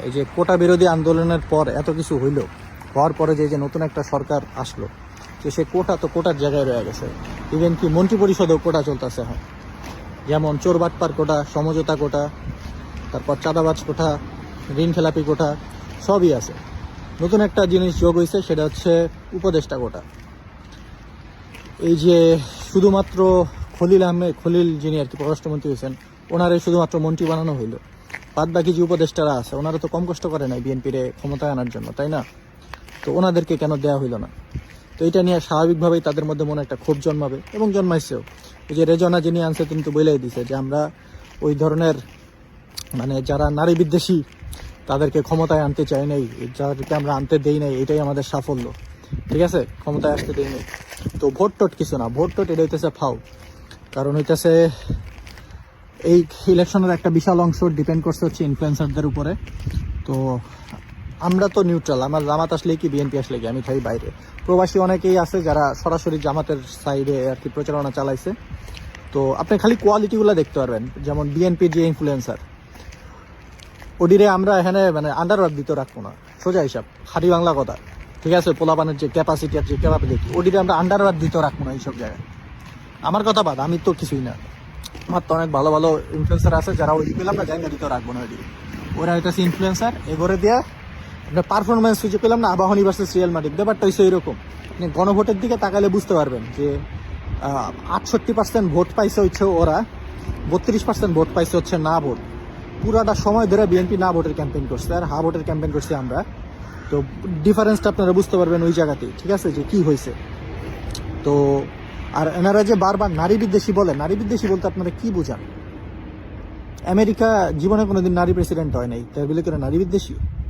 এই যে কোটা বিরোধী আন্দোলনের পর এত কিছু হওয়ার পরে যে নতুন একটা সরকার আসলো, যে সে কোটা তো কোটার জায়গায় রয়ে গেছে। ইভেন কি মন্ত্রী পরিষদেও কোটা চলতেছে এখন, যেমন চোর বাটপার কোটা, সমঝোতা কোটা, তারপর চাঁদাবাজ কোটা, ঋণ খেলাপি কোটা, সবই আছে। নতুন একটা জিনিস যোগ হয়েছে, সেটা হচ্ছে উপদেষ্টা কোটা। এই যে শুধুমাত্র খলিল যিনি আর কি পররাষ্ট্রমন্ত্রী হয়েছেন, ওনারে শুধুমাত্র মন্ত্রী বানানো হইলো। বাদ বাকি যে উপদেষ্টারা আছে ওনারা তো কম কষ্ট করে নাই বিএনপির ক্ষমতায় আনার জন্য, তাই না? তো ওনাদেরকে কেন দেওয়া হইল না? তো এটা নিয়ে স্বাভাবিকভাবেই তাদের মধ্যে মনে একটা ক্ষোভ জন্মাবে, এবং জন্মাইছেও। এই যে রেজনা যিনি আনছে তিনি তো বলেই দিছে যে আমরা ওই ধরনের যারা নারী বিদ্বেষী তাদেরকে ক্ষমতায় আনতে চাই নাই, যাদেরকে আমরা আনতে দেই নাই, এটাই আমাদের সাফল্য। ঠিক আছে, ক্ষমতায় আসতে দেই নাই। তো ভোট টোট কিছু না, ভোট টোট এটা হইতেছে ফাউ। কারণ হইতেছে এই ইলেকশনের একটা বিশাল অংশ ডিপেন্ড করছে হচ্ছে ইনফ্লুয়েন্সারদের উপরে। তো আমরা তো নিউট্রাল, আমার জামাত আসলে কি বিএনপি আসলে কি, আমি থাকি বাইরে। প্রবাসী অনেকেই আছে যারা সরাসরি জামাতের সাইডে আর কি প্রচারণা চালাইছে। তো আপনি খালি কোয়ালিটিগুলো দেখতে পারবেন, যেমন বিএনপির যে ইনফ্লুয়েন্সার, ওডিরে আমরা এখানে আন্ডারওয়ার্ড দিতে রাখবো না, সোজা হিসাব, খাঁটি বাংলা কথা। ঠিক আছে, পোলাপানের যে ক্যাপাসিটি আর যে ক্যাপাবিলিটি, ওডিরে আমরা আন্ডারওয়ার্ড দিতে রাখবো না এইসব জায়গায়। আমার কথা বাদ, আমি তো কিছুই না। আমার তো অনেক ভালো ভালো ইনফ্লুয়েন্সার আছে যারা ওই পেলাম না, জায়গা দিতে রাখবো না ওইদিকে। ওরা হইতেছে ইনফ্লুয়েন্সার, এগোরে দিয়ে আপনার পারফরমেন্স সুযোগ পেলাম না, আবাহনী ভার্সেস রিয়াল মাদ্রিদ, ব্যাপারটা হচ্ছে এরকম। আপনি গণভোটের দিকে তাকালে বুঝতে পারবেন যে 68% ভোট পাইছে হচ্ছে ওরা, 32% ভোট পাইছে হচ্ছে না ভোট। পুরাটা সময় ধরে বিএনপি না ভোটের ক্যাম্পেইন করছে, আর হা ভোটের ক্যাম্পেইন করছি আমরা। তো ডিফারেন্সটা আপনারা বুঝতে পারবেন ওই জায়গাতেই, ঠিক আছে, যে কি হয়েছে। তো আর এনারা যে বারবার নারী বিদ্বেষী বলে, নারী বিদ্বেষী বলতে আপনারা কি বুঝান? আমেরিকা জীবনে কোনোদিন নারী প্রেসিডেন্ট হয় নাই, তার বলে করে নারী বিদ্বেষী?